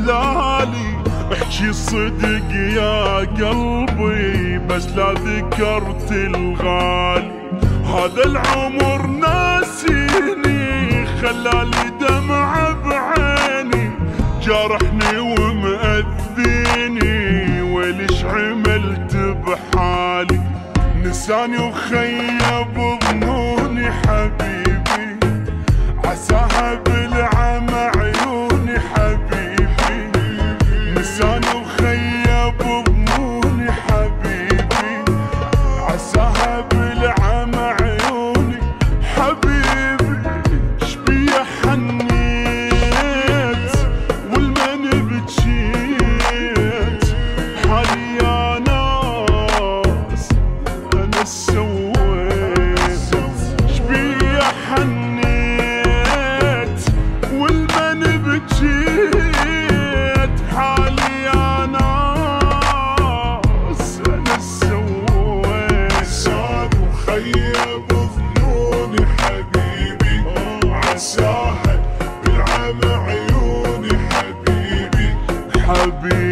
دلالي، احكي صدق يا قلبي بس لا ذكرت الغالي. هذا العمر ناسيني خلالي دمعة بعيني، جارحني ومأذيني وليش عملت بحالي. نساني وخيب ظنوني حبيبي، عساها بالعمى عيوني حبيبي. نساني وخيب ظنوني حبيبي، عساها بالعمى عيوني حبيبي. شبيه حنيت والمن بجيت، حالي يا ناس انا سويت. شبيه حنيت والمن بجيت، حالي يا ناس انا سويت. صار وخيب ظنوني حبيبي، عساها بالعمى عيوني حبيبي. حبيبي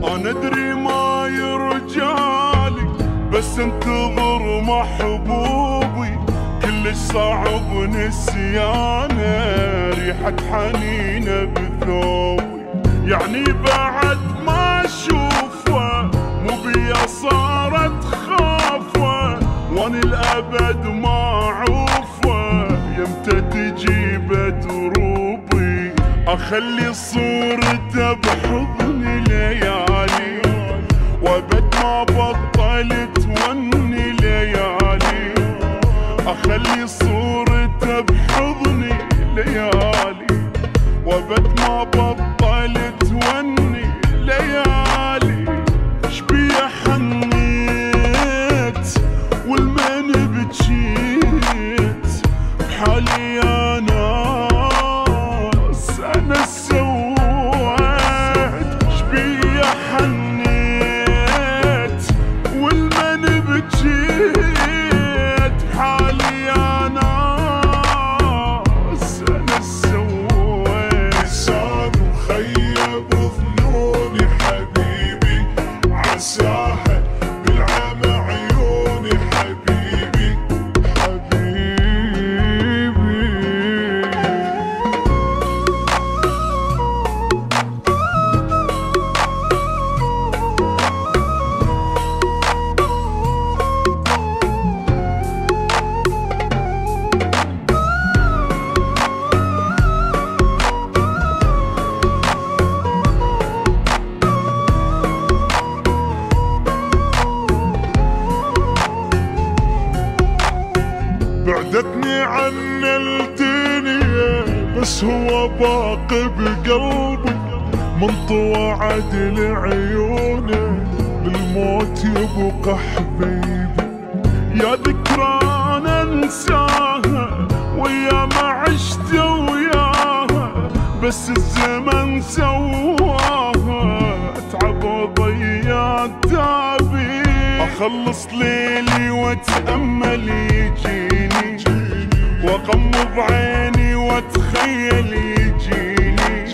أنا أدري ما يرجالي بس انتظر محبوبي، كلش صعب نسيانه ريحة حنينه بثوبي. يعني بعد ما اشوفه مو بيا صارت خافه، واني الابد ما اعوفه يمتى تجيبه دروبي. اخلي صورته بحضني ليالي، وابد ما بطلت وني ليالي. اخلي صورته بحضني ليالي، وابد ما بطلت وني ليالي. شبيه حنيت والمن بجيت، بحالي يا ناس انا سويت. شبيه حنيت والمن بجيت، بحالي يا ناس انا سويت. صار وخيب ظنوني حبيبي، عساها بالعمى عيوني حبيبي. حبيبي بعدتني عن الدنيا بس هو باقي بقلبي، من طوعت لعيونه بالموت يبقى حبيبي. يا ذكرى انا انساها ويا ما عشت وياها، بس الزمن سواها اتعب وضيع تعبي. اخلص ليلي واتامل يجيني، واغمض عيني واتخيل يجيني.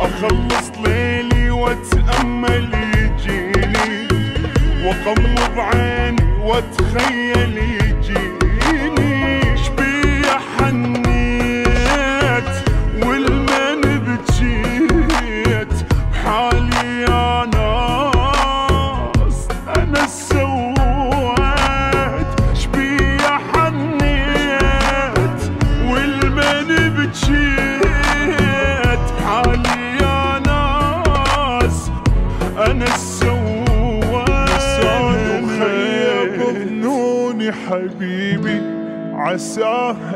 اخلص ليلي واتامل يجيني، واغمض عيني واتخيل يجيني. شبيه حنيت والمن بجيت، بحالي يا ناس انا سويت. شبيه حنيت والمن بجيت، بحالي يا ناس انا سويت. وخيب ظنوني حبيبي، عساها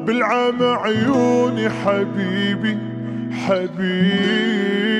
بالعمى عيوني حبيبي. حبيبي